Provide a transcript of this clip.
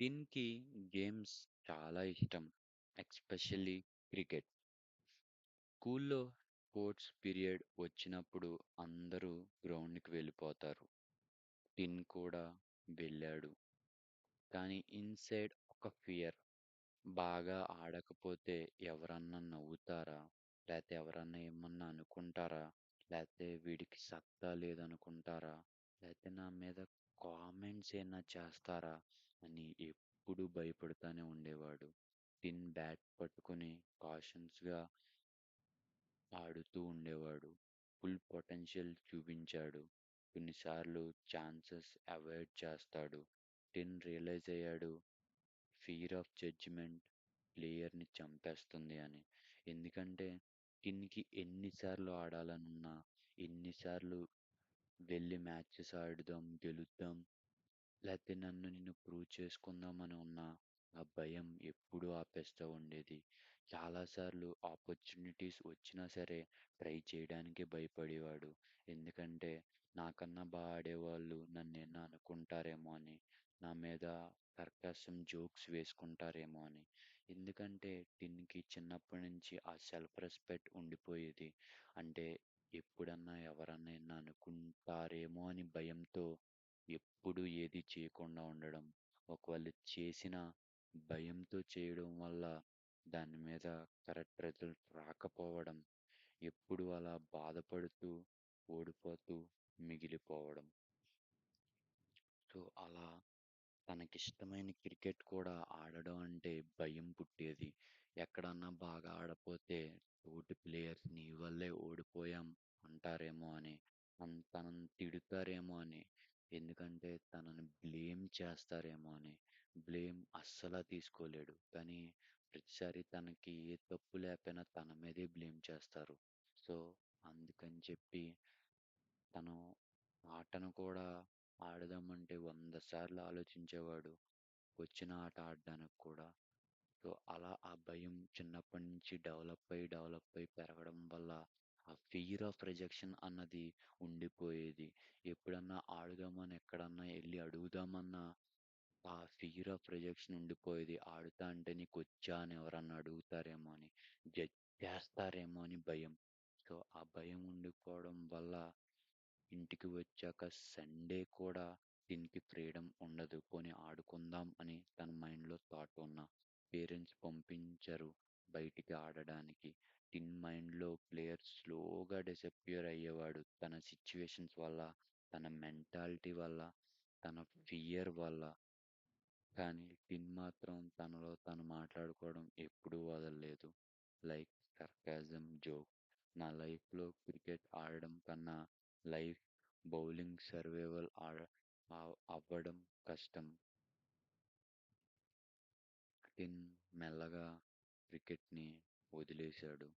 టిన్‌కి games చాలా ఇష్టం. Especially cricket. స్కూల్లో స్పోర్ట్స్ పీరియడ్ వచ్చినప్పుడు అందరూ గ్రౌండ్‌కి వెళ్ళిపోతారు. టిన్ కూడా వెళ్ళాడు. కానీ ఇన్‌సైడ్ ఒక ఫియర్. బాగా ఆడకపోతే ఎవరన్నా నవ్వుతారా? లేతే ఎవరన్నా ఏమన్నా అనుకుంటారా? లేతే వీడికి సత్తా లేదనుకుంటారా? లేతే నా మీద కామెంట్స్ ఏమైనా చేస్తారా? అని ఎప్పుడూ భయపడతానే ఉండేవాడు. టిన్ బ్యాట్ పట్టుకొని కాషన్స్‌గా ఆడుతూ ఉండేవాడు. ఫుల్ పొటెన్షియల్ చూపించాడు. కొన్నిసార్లు ఛాన్సెస్ అవాయిడ్ చేస్తాడు. టిన్ రియలైజ్ అయ్యాడు ఫియర్ ఆఫ్ జడ్జ్‌మెంట్ ప్లేయర్‌ని చంపేస్తుంది అని. ఎందుకంటే టిన్‌కి ఎన్ని సార్లు ఆడాలనున్నా, ఎన్ని సార్లు వెళ్లి మ్యాచెస్ ఆడుదాం, గెలుద్దాం, లేతే నన్ను నేను ప్రూవ్ చేసుకుందామని ఉన్నా, ఆ భయం ఎప్పుడూ ఆపేస్తా ఉండేది. చాలా సార్లు ఆపర్చునిటీస్ వచ్చినా సరే ట్రై చేయడానికే భయపడేవాడు. ఎందుకంటే నాకన్నా ఆడేవాళ్ళు నన్నేమన్నా అనుకుంటారేమో అని. నా మీద సర్కాసం జోక్స్ వేసుకుంటారేమో అని. ఎందుకంటే టిన్‌కి చిన్నప్పటి నుంచి ఆ సెల్ఫ్ రెస్పెక్ట్ ఉండిపోయేది. అంటే ఎప్పుడన్నా ఎవరన్నా ఏమన్నా అనుకుంటారేమో అని భయంతో ఎప్పుడు ఏది చేయకుండా ఉండడం. ఒకవేళ చేసినా భయంతో చేయడం వల్ల దాని మీద కరెక్ట్ రిజల్ట్ రాకపోవడం. ఎప్పుడు అలా బాధపడుతూ, ఓడిపోతూ మిగిలిపోవడం. సో, అలా తనకిష్టమైన క్రికెట్ కూడా ఆడడం అంటే భయం పుట్టేది. ఎక్కడన్నా బాగా ఆడపోతే తోటి ప్లేయర్స్ నీ వల్లే ఓడిపోయాం అంటారేమో అని, తనని తిడతారేమో అని, ఎందుకంటే తనని బ్లేమ్ చేస్తారేమో అని. బ్లేమ్ అస్సలా తీసుకోలేడు. కానీ ప్రతిసారి తనకి ఏ తప్పు లేకపోయినా తన మీదే బ్లేమ్ చేస్తారు. సో, అందుకని చెప్పి తను ఆటను కూడా ఆడదామంటే 100 సార్లు ఆలోచించేవాడు. వచ్చిన ఆట ఆడడానికి కూడా. సో, అలా ఆ భయం చిన్నప్పటి నుంచి డెవలప్ అయ్యి పెరగడం వల్ల ఆ ఫియర్ ఆఫ్ రిజెక్షన్ అన్నది ఉండిపోయేది. ఎప్పుడన్నా ఆడుదామని ఎక్కడన్నా ఎళ్లి అడుగుదామన్నా ఆ ఫియర్ ఆఫ్ రిజెక్షన్ ఉండిపోయేది. ఆడుతా అంటే నీకొచ్చా అని ఎవరన్నా అడుగుతారేమో అని, జడ్జ్ చేస్తారేమో అని భయం. సో, ఆ భయం ఉండిపోవడం వల్ల ఇంటికి వచ్చాక సండే కూడా దీనికి ఫ్రీడమ్ ఉండదు. పోనీ ఆడుకుందాం అని తన మైండ్‌లో థాట్ ఉన్నా, పేరెంట్స్ పంపించరు బయటికి ఆడడానికి. టిన్ మైండ్‌లో ప్లేయర్ స్లోగా డిసపియర్ అయ్యేవాడు. తన సిట్యుయేషన్స్ వల్ల, తన మెంటాలిటీ వల్ల, తన ఫియర్ వల్ల. కానీ టిన్ మాత్రం తనలో తను మాట్లాడుకోవడం ఎప్పుడూ వదలలేదు. Like sarcasm, joke. నా లైఫ్‌లో క్రికెట్ ఆడడం కన్నా లైఫ్ బౌలింగ్ సర్వైవల్ అవ్వడం కష్టం. టిన్ మెల్లగా క్రికెట్‌ని వదిలేశాడు.